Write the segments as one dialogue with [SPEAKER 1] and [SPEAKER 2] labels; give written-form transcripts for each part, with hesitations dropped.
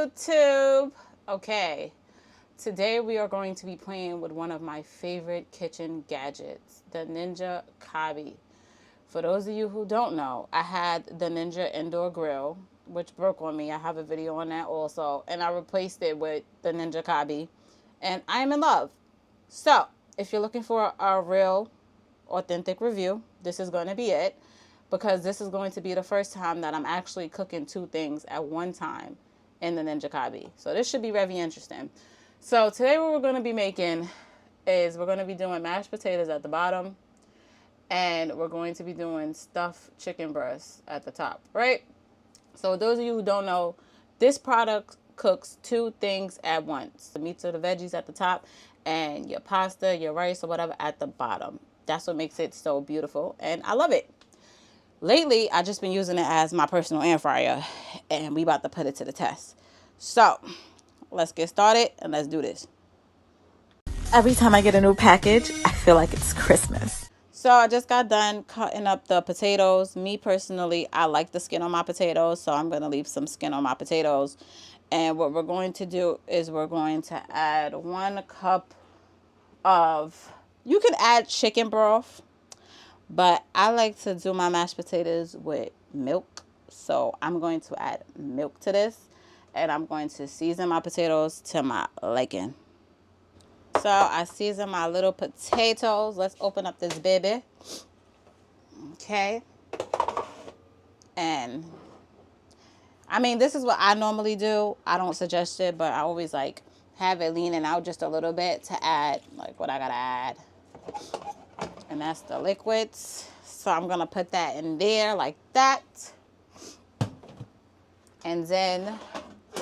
[SPEAKER 1] YouTube? Okay, today we are going to be playing with one of my favorite kitchen gadgets, the Ninja Combi. For those of you who don't know, I had the Ninja indoor grill, which broke on me. I have a video on that also, and I replaced it with the Ninja Combi, and I am in love. So, if you're looking for a real, authentic review, this is going to be it, because this is going to be the first time that I'm actually cooking two things at one time in the Ninja Combi. So this should be very interesting. So today what we're going to be making is we're going to be doing mashed potatoes at the bottom, and we're going to be doing stuffed chicken breasts at the top, right? So those of you who don't know, this product cooks two things at once. The meats or the veggies at the top, and your pasta, your rice, or whatever at the bottom. That's what makes it so beautiful, and I love it. Lately, I've just been using it as my personal air fryer, and we about to put it to the test. So, let's get started, and let's do this.
[SPEAKER 2] Every time I get a new package, I feel like it's Christmas.
[SPEAKER 1] So, I just got done cutting up the potatoes. Me, personally, I like the skin on my potatoes, so I'm going to leave some skin on my potatoes. And what we're going to do is we're going to add 1 cup of, you can add chicken broth, but I like to do my mashed potatoes with milk. So I'm going to add milk to this, and I'm going to season my potatoes to my liking. So I season my little potatoes. Let's open up this baby. Okay. And I mean, this is what I normally do. I don't suggest it, but I always like have it leaning out just a little bit to add like what I gotta add. And that's the liquids. So I'm going to put that in there like that. And then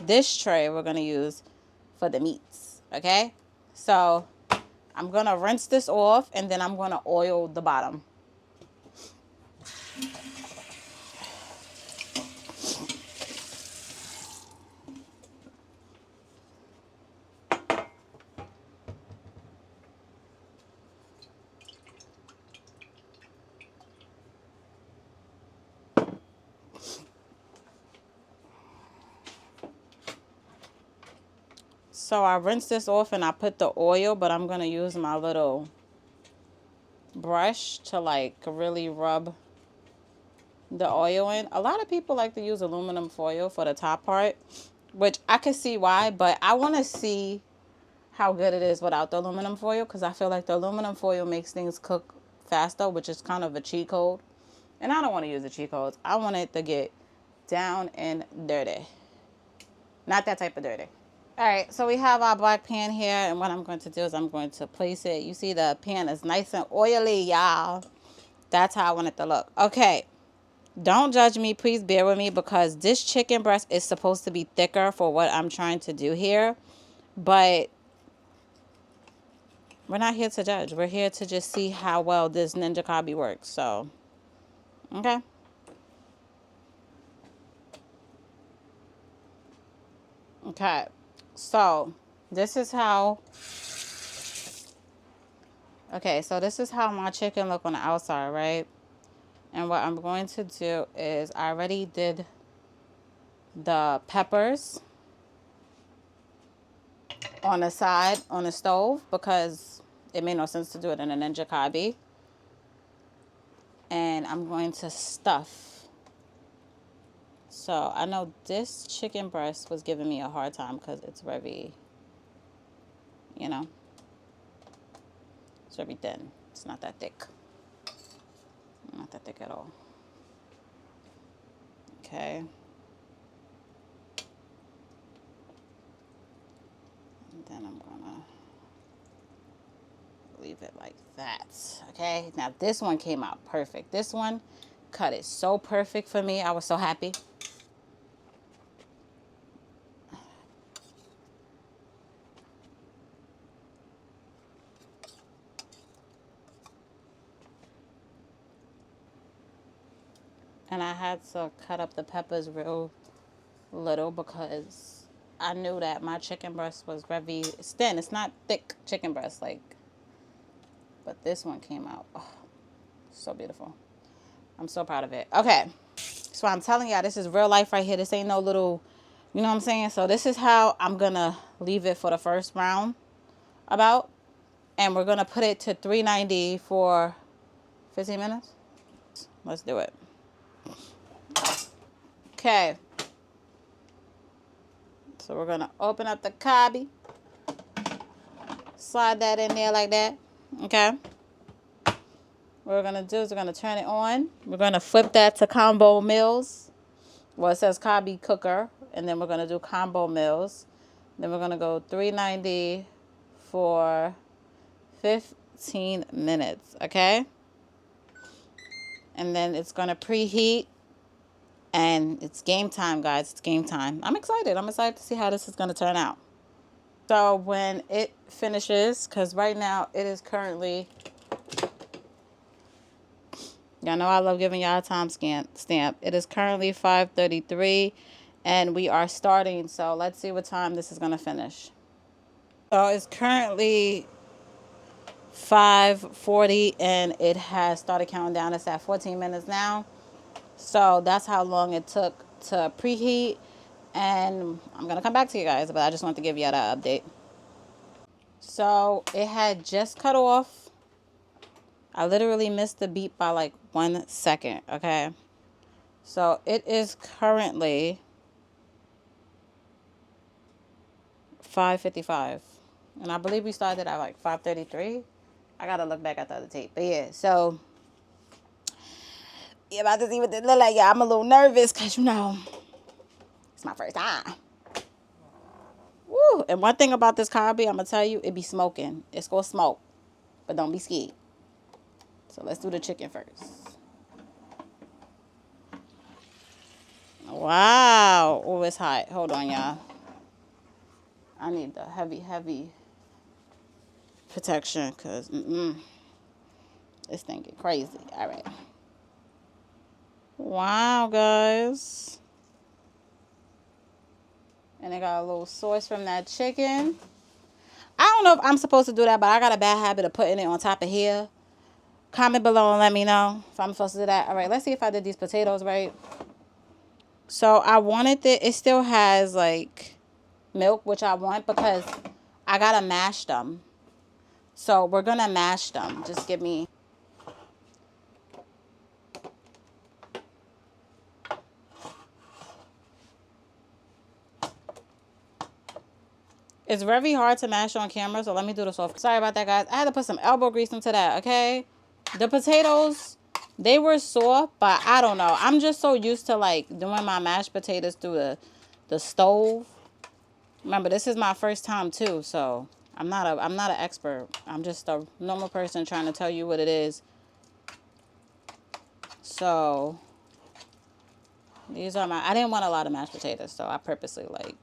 [SPEAKER 1] this tray we're going to use for the meats. Okay? So I'm going to rinse this off, and then I'm going to oil the bottom. So I rinse this off and I put the oil, but I'm going to use my little brush to like really rub the oil in. A lot of people like to use aluminum foil for the top part, which I can see why, but I want to see how good it is without the aluminum foil, because I feel like the aluminum foil makes things cook faster, which is kind of a cheat code. And I don't want to use the cheat codes. I want it to get down and dirty. Not that type of dirty. All right, so we have our black pan here, and what I'm going to do is I'm going to place it. You see the pan is nice and oily, y'all. That's how I want it to look. Okay, don't judge me. Please bear with me, because this chicken breast is supposed to be thicker for what I'm trying to do here. But we're not here to judge. We're here to just see how well this Ninja Combi works. So, okay. Okay. So, this is how... Okay, so this is how my chicken look on the outside, right? And what I'm going to do is I already did the peppers on the side on the stove, because it made no sense to do it in a Ninja Combi. And I'm going to stuff. So I know this chicken breast was giving me a hard time because it's very, you know, it's very thin. It's not that thick. Not that thick at all. Okay. And then I'm gonna leave it like that. Okay. Now this one came out perfect. This one cut it so perfect for me. I was so happy. And I had to cut up the peppers real little, because I knew that my chicken breast was very thin. It's not thick chicken breast, like, but this one came out, oh, so beautiful. I'm so proud of it. Okay, so I'm telling y'all, this is real life right here. This ain't no little You know what I'm saying? So this is how I'm going to leave it for the first round about. And we're going to put it to 390 for 15 minutes. Let's do it. Okay. So we're going to open up the Combi. Slide that in there like that. Okay. What we're going to do is we're going to turn it on. We're going to flip that to combo meals. Well, it says Combi cooker. And then we're going to do combo meals. Then we're going to go 390 for 15 minutes. Okay. And then it's going to preheat. And it's game time, guys. It's game time. I'm excited. I'm excited to see how this is going to turn out. So when it finishes, because right now it is currently, y'all know I love giving y'all a time stamp. It is currently 5:33 and we are starting. So let's see what time this is going to finish. So it's currently 5:40 and it has started counting down. It's at 14 minutes now. So that's how long it took to preheat. And I'm going to come back to you guys, but I just wanted to give you that update. So it had just cut off. I literally missed the beat by like 1 second, okay? So it is currently 5:55. And I believe we started at like 5:33. I got to look back at the other tape. But yeah, so you're about to see what this look like. Yeah, I'm a little nervous because, you know, it's my first time. Woo! And one thing about this Combi, I'm going to tell you, it be smoking. It's going to smoke. But don't be scared. So let's do the chicken first. Wow. Oh, it's hot. Hold on, y'all. I need the heavy protection because this thing get crazy. All right. Wow, guys. And it got a little sauce from that chicken. I don't know if I'm supposed to do that, but I got a bad habit of putting it on top of here. Comment below and let me know if I'm supposed to do that. All right, let's see if I did these potatoes right. So I wanted it still has like milk, which I want because I got to mash them. So we're going to mash them. Just give me. It's very hard to mash on camera, so let me do this off. Sorry about that, guys. I had to put some elbow grease into that, okay? The potatoes, they were soft, but I don't know. I'm just so used to, like, doing my mashed potatoes through the stove. Remember, this is my first time, too, so I'm not an expert. I'm just a normal person trying to tell you what it is. So, these are I didn't want a lot of mashed potatoes, so I purposely, like,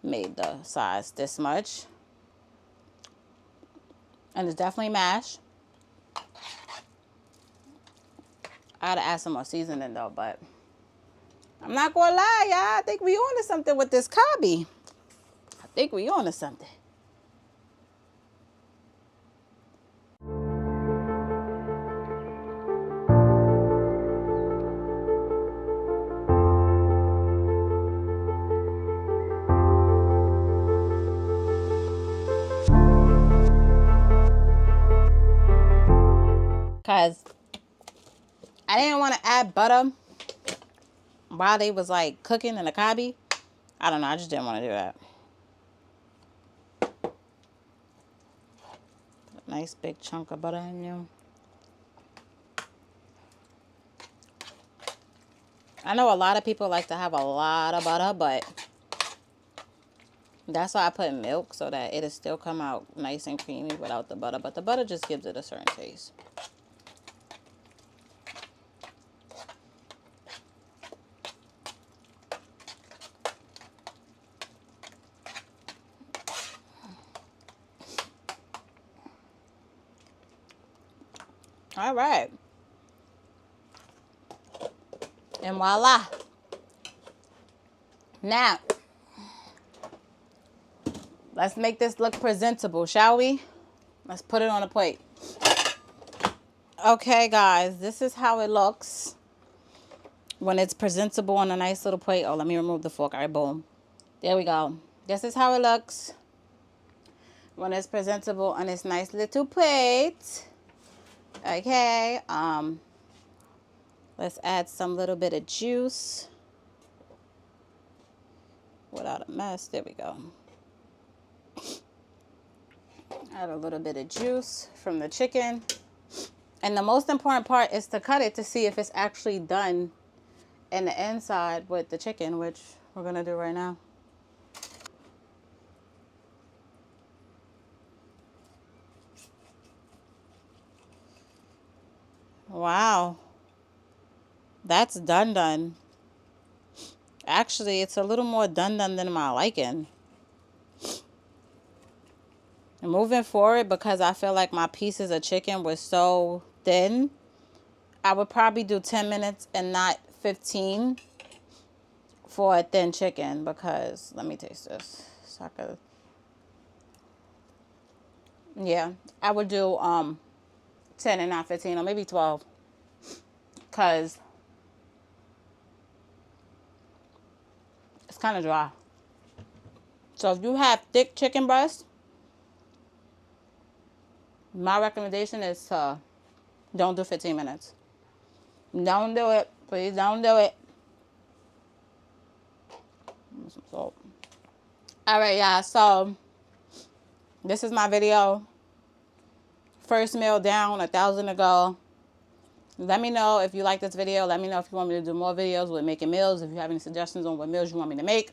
[SPEAKER 1] made the size this much. And it's definitely mashed. I gotta add some more seasoning though, but I'm not gonna lie, y'all. I think we on to something with this Combi. I think we on to something. Cause I didn't want to add butter while they was like cooking in the Combi. I don't know. I just didn't want to do that. Put a nice big chunk of butter in you. I know a lot of people like to have a lot of butter, but that's why I put milk so that it'll still come out nice and creamy without the butter. But the butter just gives it a certain taste. All right. And voila. Now, let's make this look presentable, shall we? Let's put it on a plate. Okay, guys, this is how it looks. when it's presentable on a nice little plate. Oh, let me remove the fork. All right, boom. There we go. This is how it looks when it's presentable on this nice little plate. Okay, let's add some little bit of juice without a mess. There we go. Add a little bit of juice from the chicken. And the most important part is to cut it to see if it's actually done in the inside with the chicken, which we're gonna do right now. Wow. That's done. Actually, it's a little more done than my liking. And moving forward, because I feel like my pieces of chicken were so thin, I would probably do 10 minutes and not 15 for a thin chicken, because let me taste this. So I could, yeah, I would do 10 and not 15, or maybe 12, because it's kind of dry. So if you have thick chicken breast, my recommendation is to don't do 15 minutes. Don't do it. Please don't do it. Some salt. Alright, y'all. So this is my video. First meal down, 1,000 to go. Let me know if you like this video. Let me know if you want me to do more videos with making meals. If you have any suggestions on what meals you want me to make,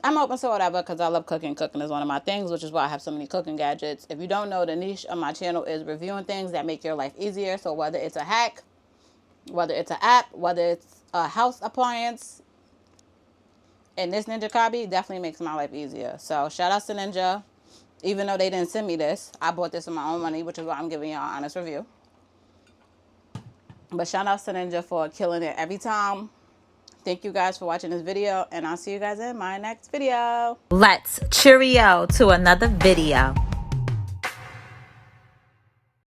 [SPEAKER 1] I'm open to whatever, because I love cooking. Cooking is one of my things, which is why I have so many cooking gadgets. If you don't know, the niche of my channel is reviewing things that make your life easier. So whether it's a hack, whether it's an app, whether it's a house appliance, and this Ninja Combi definitely makes my life easier. So shout out to Ninja. Even though they didn't send me this, I bought this with my own money, which is why I'm giving y'all an honest review. But shout out to Ninja for killing it every time. Thank you guys for watching this video, and I'll see you guys in my next video.
[SPEAKER 2] Let's cheerio to another video.